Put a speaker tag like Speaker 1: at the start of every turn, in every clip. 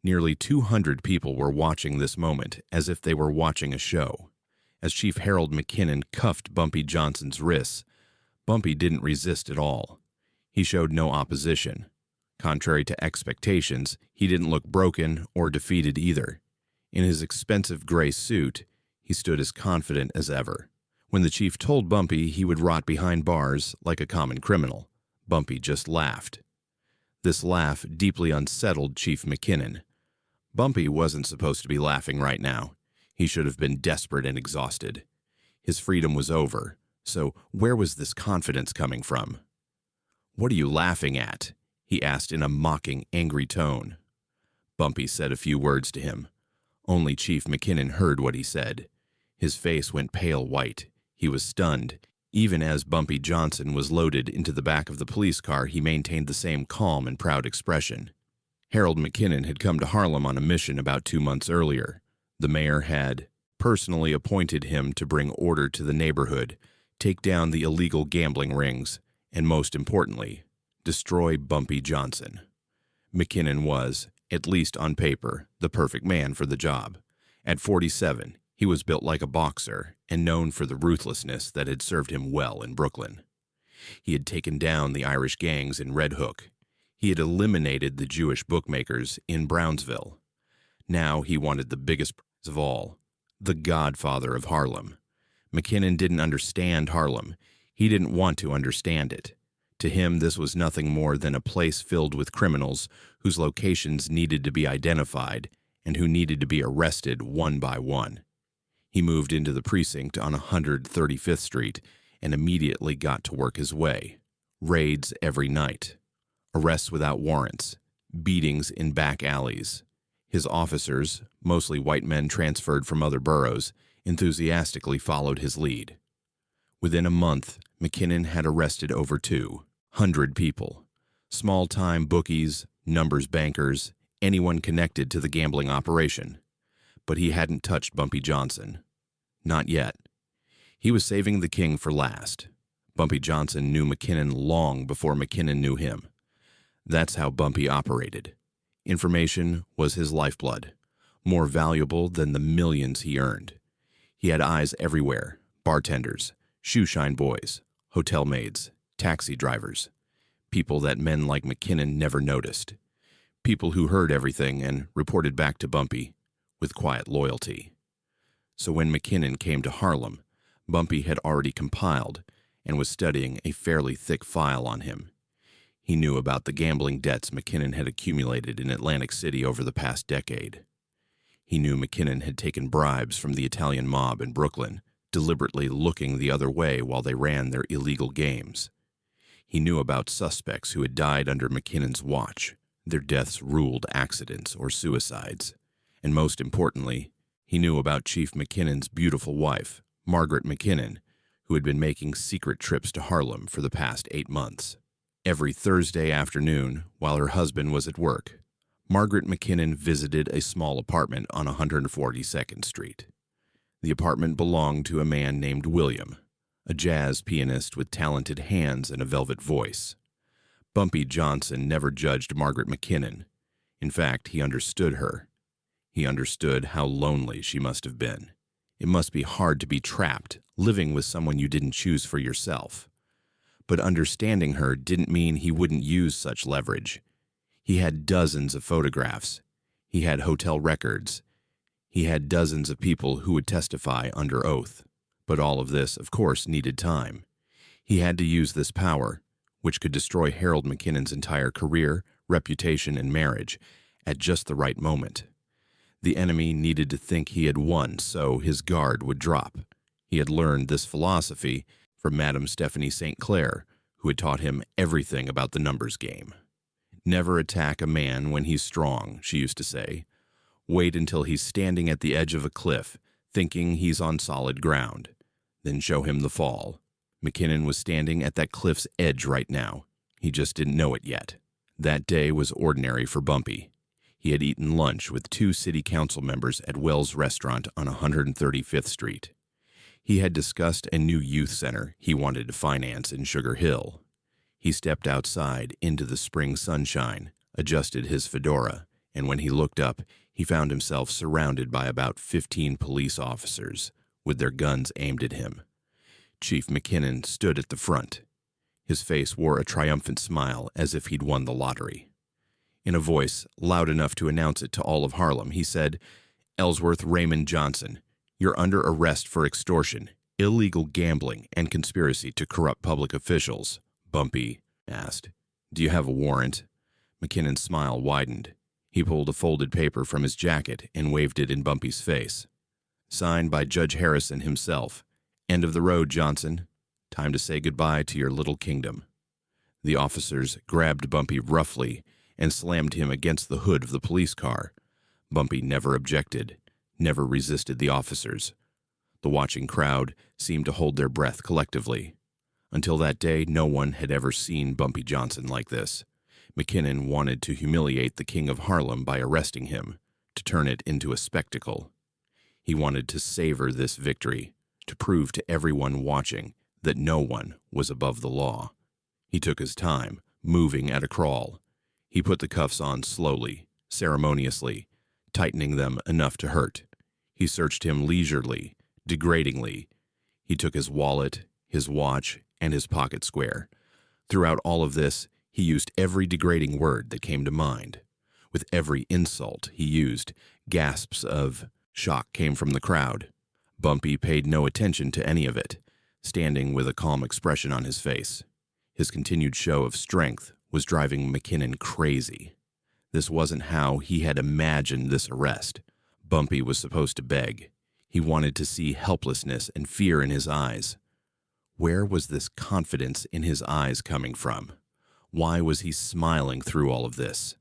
Speaker 1: Nearly 200 people were watching this moment as if they were watching a show. As Chief Harold McKinnon cuffed Bumpy Johnson's wrists, Bumpy didn't resist at all. He showed no opposition. Contrary to expectations, he didn't look broken or defeated either. In his expensive gray suit, he stood as confident as ever. When the chief told Bumpy he would rot behind bars like a common criminal, Bumpy just laughed. This laugh deeply unsettled Chief McKinnon. Bumpy wasn't supposed to be laughing right now. He should have been desperate and exhausted. His freedom was over, so where was this confidence coming from? "What are you laughing at?" he asked in a mocking, angry tone. Bumpy said a few words to him. Only Chief McKinnon heard what he said. His face went pale white. He was stunned. Even as Bumpy Johnson was loaded into the back of the police car, he maintained the same calm and proud expression. Harold McKinnon had come to Harlem on a mission about 2 months earlier. The mayor had personally appointed him to bring order to the neighborhood, take down the illegal gambling rings, and most importantly, destroy Bumpy Johnson. McKinnon was, at least on paper, the perfect man for the job. At 47, he was built like a boxer and known for the ruthlessness that had served him well in Brooklyn. He had taken down the Irish gangs in Red Hook. He had eliminated the Jewish bookmakers in Brownsville. Now he wanted the biggest prize of all, the Godfather of Harlem. McKinnon didn't understand Harlem. He didn't want to understand it. To him, this was nothing more than a place filled with criminals whose locations needed to be identified and who needed to be arrested one by one. He moved into the precinct on 135th Street and immediately got to work his way. Raids every night. Arrests without warrants. Beatings in back alleys. His officers, mostly white men transferred from other boroughs, enthusiastically followed his lead. Within a month, McKinnon had arrested over 200 people. Small-time bookies, numbers bankers, anyone connected to the gambling operation. But he hadn't touched Bumpy Johnson. Not yet. He was saving the king for last. Bumpy Johnson knew McKinnon long before McKinnon knew him. That's how Bumpy operated. Information was his lifeblood, more valuable than the millions he earned. He had eyes everywhere, bartenders, shoeshine boys, hotel maids, taxi drivers, people that men like McKinnon never noticed, people who heard everything and reported back to Bumpy with quiet loyalty. So when McKinnon came to Harlem, Bumpy had already compiled and was studying a fairly thick file on him. He knew about the gambling debts McKinnon had accumulated in Atlantic City over the past decade. He knew McKinnon had taken bribes from the Italian mob in Brooklyn, deliberately looking the other way while they ran their illegal games. He knew about suspects who had died under McKinnon's watch, their deaths ruled accidents or suicides. And most importantly, he knew about Chief McKinnon's beautiful wife, Margaret McKinnon, who had been making secret trips to Harlem for the past 8 months. Every Thursday afternoon, while her husband was at work, Margaret McKinnon visited a small apartment on 142nd Street. The apartment belonged to a man named William, a jazz pianist with talented hands and a velvet voice. Bumpy Johnson never judged Margaret McKinnon. In fact, he understood her. He understood how lonely she must have been. It must be hard to be trapped, living with someone you didn't choose for yourself. But understanding her didn't mean he wouldn't use such leverage. He had dozens of photographs. He had hotel records. He had dozens of people who would testify under oath. But all of this, of course, needed time. He had to use this power, which could destroy Harold McKinnon's entire career, reputation, and marriage, at just the right moment. The enemy needed to think he had won, so his guard would drop. He had learned this philosophy from Madame Stephanie St. Clair, who had taught him everything about the numbers game. Never attack a man when he's strong, she used to say. Wait until he's standing at the edge of a cliff, thinking he's on solid ground. Then show him the fall. McKinnon was standing at that cliff's edge right now. He just didn't know it yet. That day was ordinary for Bumpy. He had eaten lunch with 2 city council members at Wells Restaurant on 135th Street. He had discussed a new youth center he wanted to finance in Sugar Hill. He stepped outside into the spring sunshine, adjusted his fedora, and when he looked up, he found himself surrounded by about 15 police officers, with their guns aimed at him. Chief McKinnon stood at the front. His face wore a triumphant smile as if he'd won the lottery. In a voice loud enough to announce it to all of Harlem, he said, "Ellsworth Raymond Johnson, you're under arrest for extortion, illegal gambling, and conspiracy to corrupt public officials." Bumpy asked, "Do you have a warrant?" McKinnon's smile widened. He pulled a folded paper from his jacket and waved it in Bumpy's face. "Signed by Judge Harrison himself. End of the road, Johnson. Time to say goodbye to your little kingdom." The officers grabbed Bumpy roughly and slammed him against the hood of the police car. Bumpy never objected, never resisted the officers. The watching crowd seemed to hold their breath collectively. Until that day, no one had ever seen Bumpy Johnson like this. McKinnon wanted to humiliate the king of Harlem by arresting him, to turn it into a spectacle. He wanted to savor this victory, to prove to everyone watching that no one was above the law. He took his time, moving at a crawl. He put the cuffs on slowly, ceremoniously, tightening them enough to hurt. He searched him leisurely, degradingly. He took his wallet, his watch, and his pocket square. Throughout all of this, he used every degrading word that came to mind. With every insult he used, gasps of shock came from the crowd. Bumpy paid no attention to any of it, standing with a calm expression on his face. His continued show of strength was driving McKinnon crazy. This wasn't how he had imagined this arrest. Bumpy was supposed to beg. He wanted to see helplessness and fear in his eyes. Where was this confidence in his eyes coming from? Why was he smiling through all of this?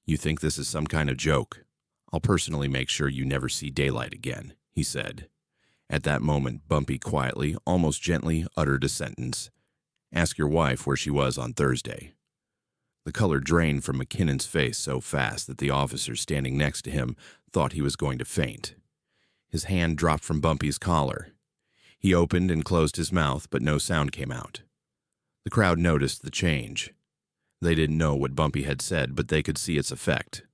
Speaker 1: "You think this is some kind of joke? I'll personally make sure you never see daylight again," he said. At that moment, Bumpy quietly, almost gently, uttered a sentence. "Ask your wife where she was on Thursday." The color drained from McKinnon's face so fast that the officers standing next to him thought he was going to faint. His hand dropped from Bumpy's collar. He opened and closed his mouth, but no sound came out. The crowd noticed the change. They didn't know what Bumpy had said, but they could see its effect.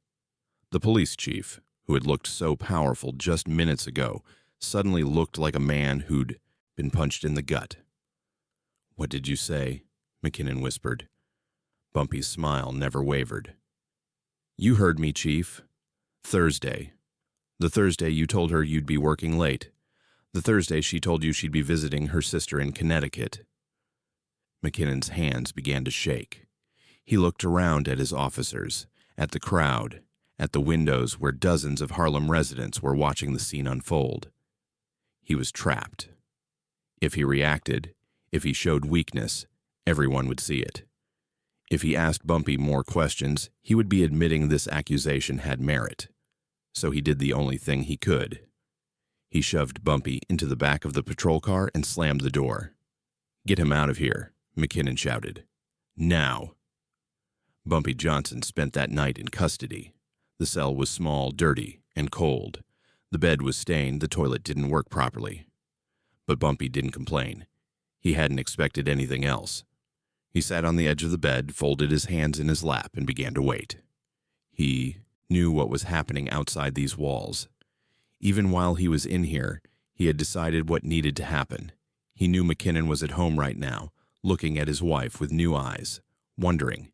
Speaker 1: The police chief, who had looked so powerful just minutes ago, suddenly looked like a man who'd been punched in the gut. "What did you say?" McKinnon whispered. Bumpy's smile never wavered. "You heard me, Chief. Thursday. The Thursday you told her you'd be working late. The Thursday she told you she'd be visiting her sister in Connecticut." McKinnon's hands began to shake. He looked around at his officers, at the crowd, at the windows where dozens of Harlem residents were watching the scene unfold. He was trapped. If he reacted, if he showed weakness, everyone would see it. If he asked Bumpy more questions, he would be admitting this accusation had merit. So he did the only thing he could. He shoved Bumpy into the back of the patrol car and slammed the door. "Get him out of here," McKinnon shouted. "Now." Bumpy Johnson spent that night in custody. The cell was small, dirty, and cold. The bed was stained, the toilet didn't work properly. But Bumpy didn't complain. He hadn't expected anything else. He sat on the edge of the bed, folded his hands in his lap, and began to wait. He knew what was happening outside these walls. Even while he was in here, he had decided what needed to happen. He knew McKinnon was at home right now, looking at his wife with new eyes, wondering.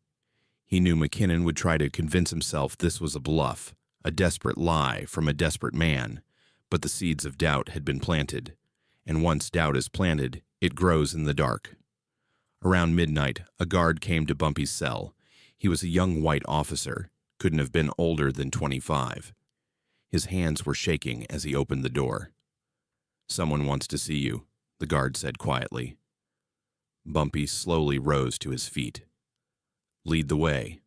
Speaker 1: He knew McKinnon would try to convince himself this was a bluff, a desperate lie from a desperate man, but the seeds of doubt had been planted, and once doubt is planted, it grows in the dark. Around midnight, a guard came to Bumpy's cell. He was a young white officer, couldn't have been older than 25. His hands were shaking as he opened the door. "Someone wants to see you," the guard said quietly. Bumpy slowly rose to his feet. "Lead the way."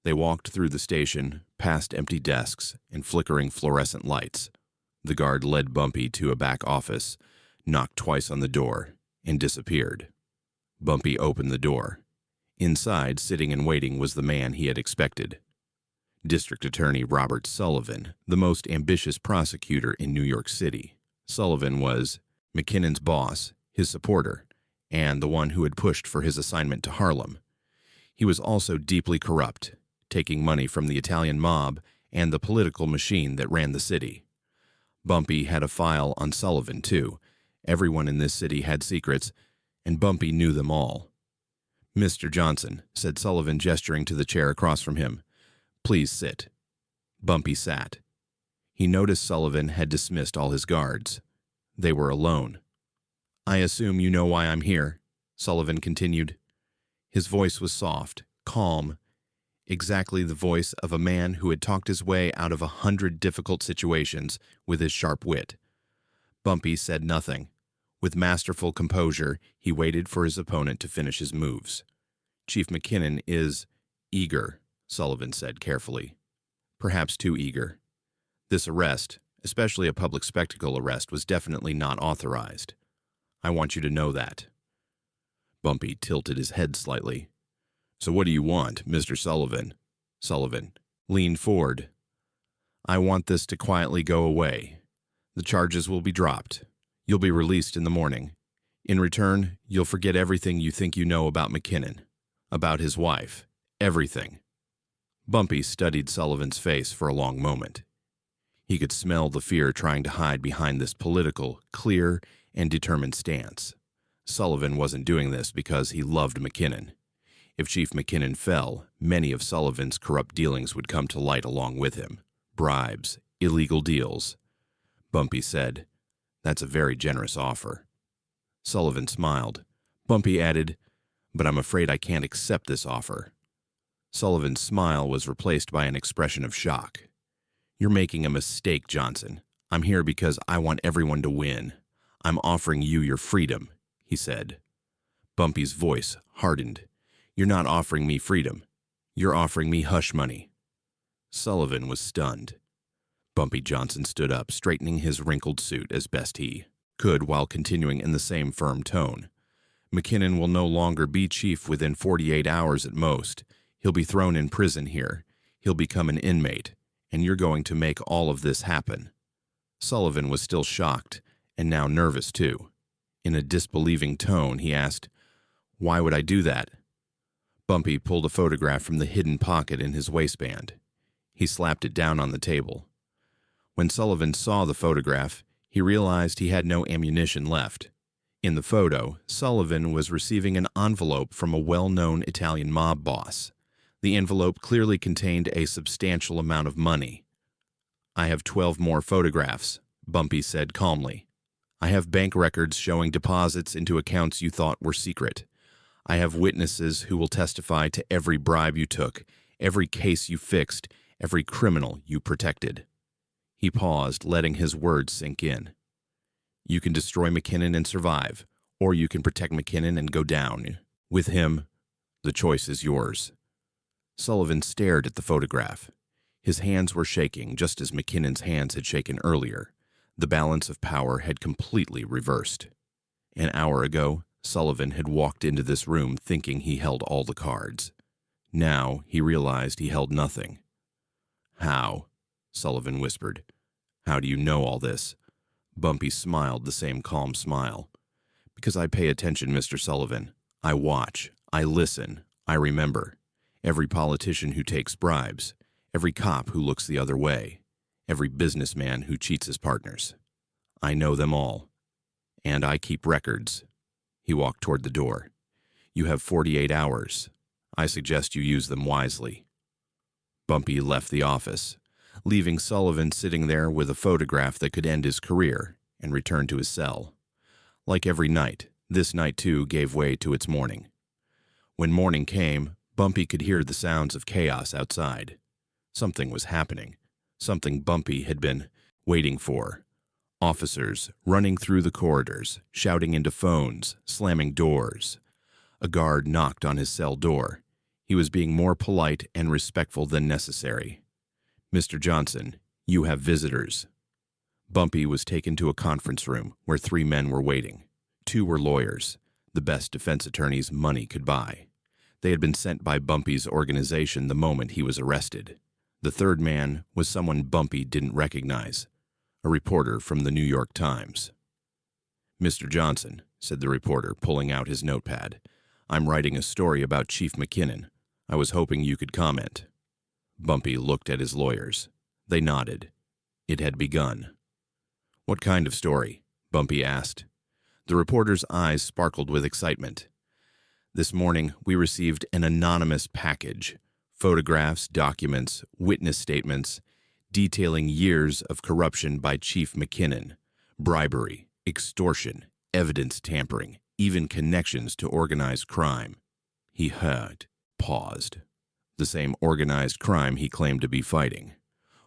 Speaker 1: They walked through the station, past empty desks and flickering fluorescent lights. The guard led Bumpy to a back office, knocked twice on the door, and disappeared. Bumpy opened the door. Inside, sitting and waiting, was the man he had expected. District Attorney Robert Sullivan, the most ambitious prosecutor in New York City. Sullivan was McKinnon's boss, his supporter, and the one who had pushed for his assignment to Harlem. He was also deeply corrupt, taking money from the Italian mob and the political machine that ran the city. Bumpy had a file on Sullivan, too. Everyone in this city had secrets, and Bumpy knew them all. "Mr. Johnson," said Sullivan, gesturing to the chair across from him. "Please sit." Bumpy sat. He noticed Sullivan had dismissed all his guards. They were alone. "I assume you know why I'm here," Sullivan continued. His voice was soft, calm, exactly the voice of a man who had talked his way out of 100 difficult situations with his sharp wit. Bumpy said nothing. With masterful composure, he waited for his opponent to finish his moves. "Chief McKinnon is eager," Sullivan said carefully. "Perhaps too eager. This arrest, especially a public spectacle arrest, was definitely not authorized. I want you to know that." Bumpy tilted his head slightly. "So what do you want, Mr. Sullivan?" Sullivan leaned forward. "I want this to quietly go away. The charges will be dropped. You'll be released in the morning. In return, you'll forget everything you think you know about McKinnon, about his wife, everything." Bumpy studied Sullivan's face for a long moment. He could smell the fear trying to hide behind this political, clear, and determined stance. Sullivan wasn't doing this because he loved McKinnon. If Chief McKinnon fell, many of Sullivan's corrupt dealings would come to light along with him. Bribes, illegal deals. Bumpy said, "That's a very generous offer." Sullivan smiled. Bumpy added, "But I'm afraid I can't accept this offer." Sullivan's smile was replaced by an expression of shock. "You're making a mistake, Johnson. I'm here because I want everyone to win. I'm offering you your freedom," he said. Bumpy's voice hardened. "You're not offering me freedom. You're offering me hush money." Sullivan was stunned. Bumpy Johnson stood up, straightening his wrinkled suit as best he could while continuing in the same firm tone. "McKinnon will no longer be chief within 48 hours at most. He'll be thrown in prison here. He'll become an inmate, and you're going to make all of this happen." Sullivan was still shocked, and now nervous too. In a disbelieving tone, he asked, "Why would I do that?" Bumpy pulled a photograph from the hidden pocket in his waistband. He slapped it down on the table. When Sullivan saw the photograph, he realized he had no ammunition left. In the photo, Sullivan was receiving an envelope from a well-known Italian mob boss. The envelope clearly contained a substantial amount of money. "I have 12 more photographs," Bumpy said calmly. "I have bank records showing deposits into accounts you thought were secret. I have witnesses who will testify to every bribe you took, every case you fixed, every criminal you protected." He paused, letting his words sink in. "You can destroy McKinnon and survive, or you can protect McKinnon and go down. With him, the choice is yours." Sullivan stared at the photograph. His hands were shaking, just as McKinnon's hands had shaken earlier. The balance of power had completely reversed. An hour ago, Sullivan had walked into this room thinking he held all the cards. Now he realized he held nothing. "How?" Sullivan whispered. "How do you know all this?" Bumpy smiled the same calm smile. "Because I pay attention, Mr. Sullivan. I watch. I listen. I remember. Every politician who takes bribes. Every cop who looks the other way. Every businessman who cheats his partners. I know them all. And I keep records." He walked toward the door. "You have 48 hours. I suggest you use them wisely." Bumpy left the office, leaving Sullivan sitting there with a photograph that could end his career, and returned to his cell. Like every night, this night too gave way to its morning. When morning came, Bumpy could hear the sounds of chaos outside. Something was happening, something Bumpy had been waiting for. Officers running through the corridors, shouting into phones, slamming doors. A guard knocked on his cell door. He was being more polite and respectful than necessary. "Mr. Johnson, you have visitors." Bumpy was taken to a conference room where 3 men were waiting. 2 were lawyers, the best defense attorneys money could buy. They had been sent by Bumpy's organization the moment he was arrested. The 3rd man was someone Bumpy didn't recognize, a reporter from the New York Times. "Mr. Johnson," said the reporter, pulling out his notepad, "I'm writing a story about Chief McKinnon. I was hoping you could comment." Bumpy looked at his lawyers. They nodded. It had begun. "What kind of story?" Bumpy asked. The reporter's eyes sparkled with excitement. "This morning, we received an anonymous package. Photographs, documents, witness statements, detailing years of corruption by Chief McKinnon, bribery, extortion, evidence tampering, even connections to organized crime." He heard, paused. The same organized crime he claimed to be fighting.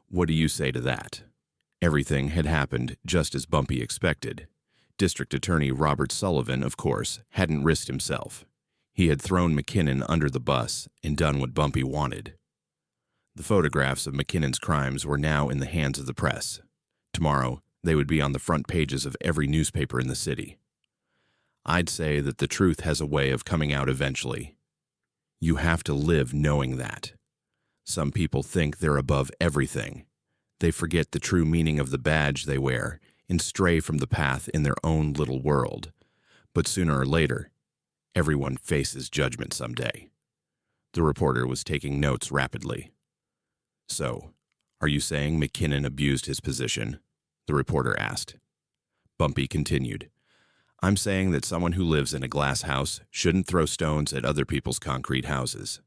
Speaker 1: "What do you say to that?" Everything had happened just as Bumpy expected. District Attorney Robert Sullivan, of course, hadn't risked himself. He had thrown McKinnon under the bus and done what Bumpy wanted. The photographs of McKinnon's crimes were now in the hands of the press. Tomorrow, they would be on the front pages of every newspaper in the city. "I'd say that the truth has a way of coming out eventually. You have to live knowing that. Some people think they're above everything. They forget the true meaning of the badge they wear and stray from the path in their own little world. But sooner or later, everyone faces judgment someday." The reporter was taking notes rapidly. "So, are you saying McKinnon abused his position?" the reporter asked. Bumpy continued. "I'm saying that someone who lives in a glass house shouldn't throw stones at other people's concrete houses.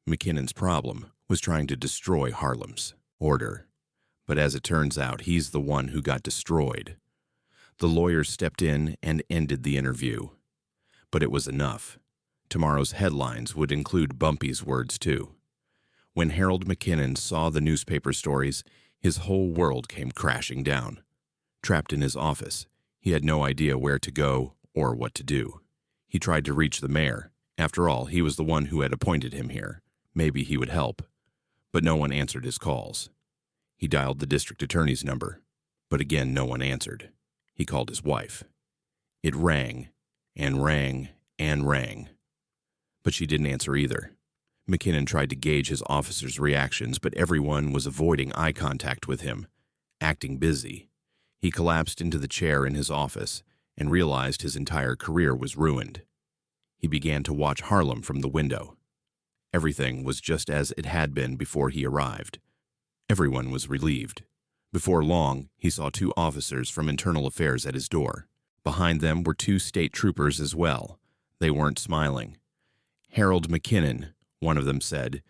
Speaker 1: McKinnon's problem was trying to destroy Harlem's order. But as it turns out, he's the one who got destroyed." The lawyer stepped in and ended the interview. But it was enough. Tomorrow's headlines would include Bumpy's words too. When Harold McKinnon saw the newspaper stories, his whole world came crashing down. Trapped in his office, he had no idea where to go or what to do. He tried to reach the mayor. After all, he was the one who had appointed him here. Maybe he would help. But no one answered his calls. He dialed the district attorney's number, but again no one answered. He called his wife. It rang, and rang, and rang. But she didn't answer either. McKinnon tried to gauge his officers' reactions, but everyone was avoiding eye contact with him, acting busy. He collapsed into the chair in his office and realized his entire career was ruined. He began to watch Harlem from the window. Everything was just as it had been before he arrived. Everyone was relieved. Before long, he saw 2 officers from Internal Affairs at his door. Behind them were 2 state troopers as well. They weren't smiling. "Harold McKinnon," one of them said,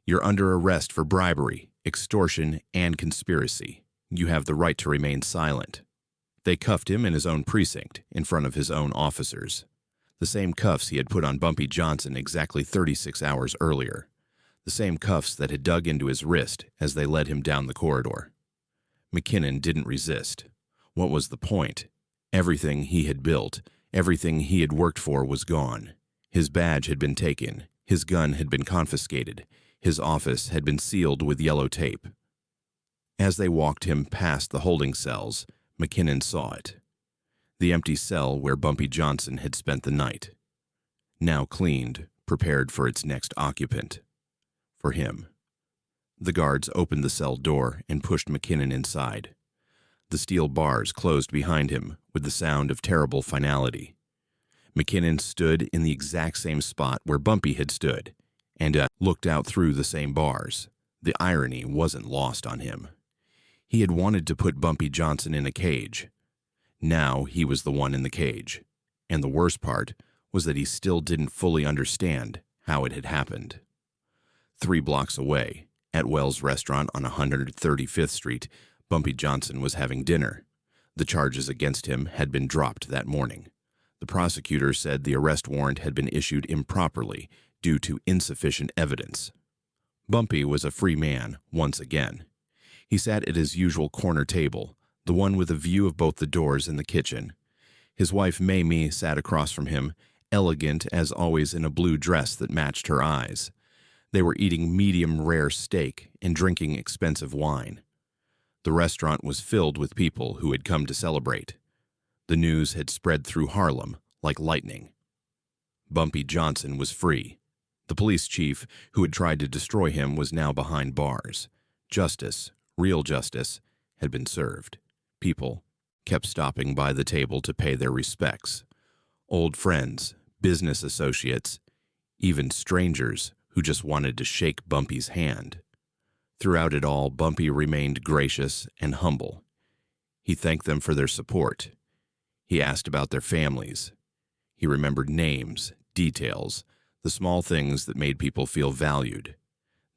Speaker 1: "you're under arrest for bribery, extortion, and conspiracy. You have the right to remain silent." They cuffed him in his own precinct, in front of his own officers. The same cuffs he had put on Bumpy Johnson exactly 36 hours earlier. The same cuffs that had dug into his wrist as they led him down the corridor. McKinnon didn't resist. What was the point? Everything he had built, everything he had worked for was gone. His badge had been taken. His gun had been confiscated. His office had been sealed with yellow tape. As they walked him past the holding cells, McKinnon saw it. The empty cell where Bumpy Johnson had spent the night. Now cleaned, prepared for its next occupant. For him. The guards opened the cell door and pushed McKinnon inside. The steel bars closed behind him with the sound of terrible finality. McKinnon stood in the exact same spot where Bumpy had stood and looked out through the same bars. The irony wasn't lost on him. He had wanted to put Bumpy Johnson in a cage. Now he was the one in the cage. And the worst part was that he still didn't fully understand how it had happened. 3 blocks away, at Wells' restaurant on 135th Street, Bumpy Johnson was having dinner. The charges against him had been dropped that morning. The prosecutor said the arrest warrant had been issued improperly due to insufficient evidence. Bumpy was a free man once again. He sat at his usual corner table, the one with a view of both the doors and the kitchen. His wife Mamie sat across from him, elegant as always in a blue dress that matched her eyes. They were eating medium-rare steak and drinking expensive wine. The restaurant was filled with people who had come to celebrate. The news had spread through Harlem like lightning. Bumpy Johnson was free. The police chief who had tried to destroy him was now behind bars. Justice, real justice, had been served. People kept stopping by the table to pay their respects. Old friends, business associates, even strangers who just wanted to shake Bumpy's hand. Throughout it all, Bumpy remained gracious and humble. He thanked them for their support. He asked about their families. He remembered names, details, the small things that made people feel valued.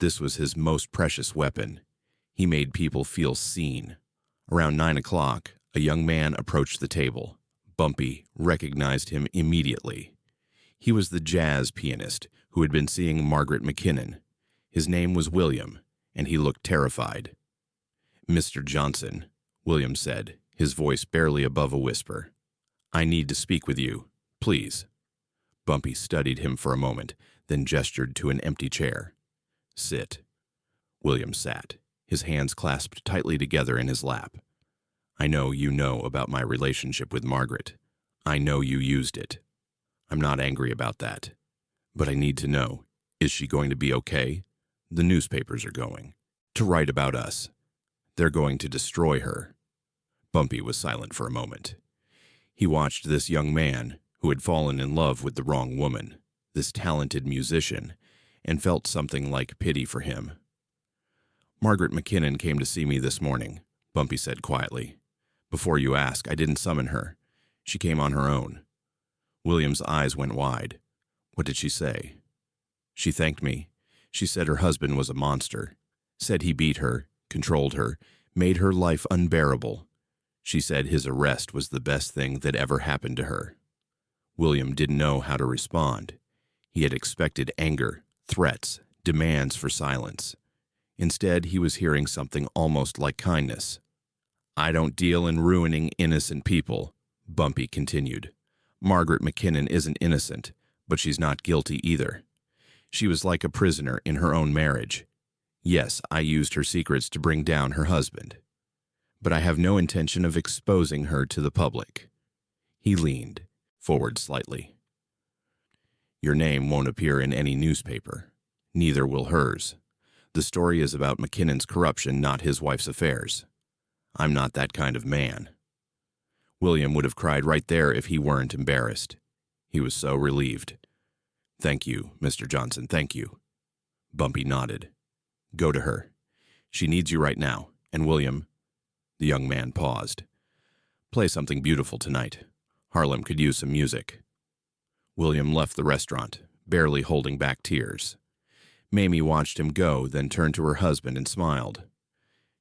Speaker 1: This was his most precious weapon. He made people feel seen. Around 9 o'clock, a young man approached the table. Bumpy recognized him immediately. He was the jazz pianist who had been seeing Margaret McKinnon. His name was William, and he looked terrified. "Mr. Johnson," William said, his voice barely above a whisper. "I need to speak with you, please." Bumpy studied him for a moment, then gestured to an empty chair. "Sit." William sat, his hands clasped tightly together in his lap. "I know you know about my relationship with Margaret. I know you used it. I'm not angry about that. But I need to know, is she going to be okay? The newspapers are going to write about us. They're going to destroy her." Bumpy was silent for a moment. He watched this young man who had fallen in love with the wrong woman, this talented musician, and felt something like pity for him. "Margaret McKinnon came to see me this morning," Bumpy said quietly. "Before you ask, I didn't summon her. She came on her own." William's eyes went wide. "What did she say?" "She thanked me. She said her husband was a monster. Said he beat her, controlled her, made her life unbearable. She said his arrest was the best thing that ever happened to her." William didn't know how to respond. He had expected anger, threats, demands for silence. Instead, he was hearing something almost like kindness. "I don't deal in ruining innocent people," Bumpy continued. "Margaret McKinnon isn't innocent, but she's not guilty either. She was like a prisoner in her own marriage. Yes, I used her secrets to bring down her husband. But I have no intention of exposing her to the public." He leaned forward slightly. "Your name won't appear in any newspaper. Neither will hers. The story is about McKinnon's corruption, not his wife's affairs. I'm not that kind of man." William would have cried right there if he weren't embarrassed. He was so relieved. "Thank you, Mr. Johnson, thank you." Bumpy nodded. "Go to her. She needs you right now. And William—" The young man paused. "Play something beautiful tonight. Harlem could use some music." William left the restaurant, barely holding back tears. Mamie watched him go, then turned to her husband and smiled.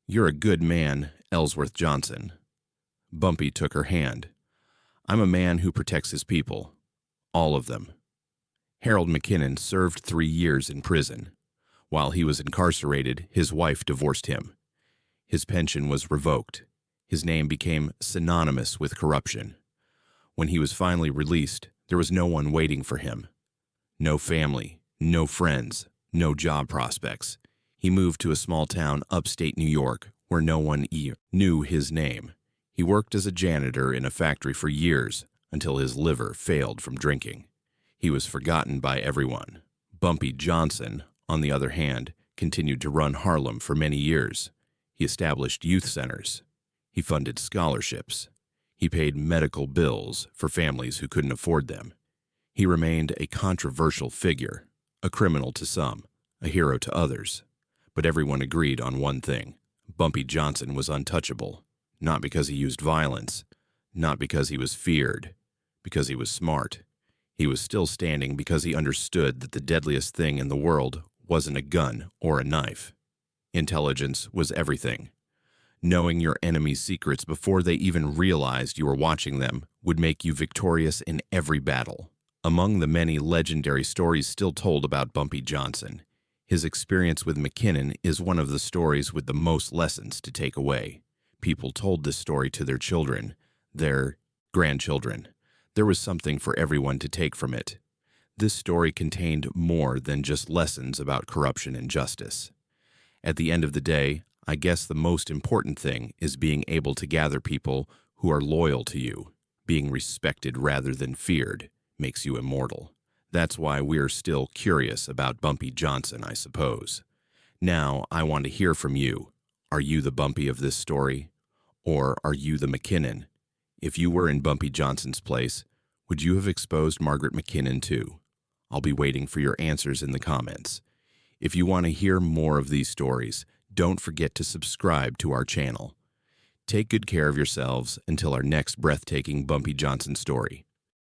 Speaker 1: "You're a good man, Ellsworth Johnson." Bumpy took her hand. "I'm a man who protects his people. All of them." Harold McKinnon served 3 years in prison. While he was incarcerated, his wife divorced him. His pension was revoked. His name became synonymous with corruption. When he was finally released, there was no one waiting for him. No family, no friends, no job prospects. He moved to a small town upstate New York where no one knew his name. He worked as a janitor in a factory for years until his liver failed from drinking. He was forgotten by everyone. Bumpy Johnson, on the other hand, continued to run Harlem for many years. He established youth centers. He funded scholarships. He paid medical bills for families who couldn't afford them. He remained a controversial figure, a criminal to some, a hero to others. But everyone agreed on one thing: Bumpy Johnson was untouchable, not because he used violence, not because he was feared, because he was smart. He was still standing because he understood that the deadliest thing in the world wasn't a gun or a knife. Intelligence was everything. Knowing your enemy's secrets before they even realized you were watching them would make you victorious in every battle. Among the many legendary stories still told about Bumpy Johnson, his experience with McKinnon is one of the stories with the most lessons to take away. People told this story to their children, their grandchildren. There was something for everyone to take from it. This story contained more than just lessons about corruption and justice. At the end of the day, I guess the most important thing is being able to gather people who are loyal to you. Being respected rather than feared makes you immortal. That's why we're still curious about Bumpy Johnson, I suppose. Now, I want to hear from you. Are you the Bumpy of this story? Or are you the McKinnon? If you were in Bumpy Johnson's place, would you have exposed Margaret McKinnon too? I'll be waiting for your answers in the comments. If you want to hear more of these stories, don't forget to subscribe to our channel. Take good care of yourselves until our next breathtaking Bumpy Johnson story.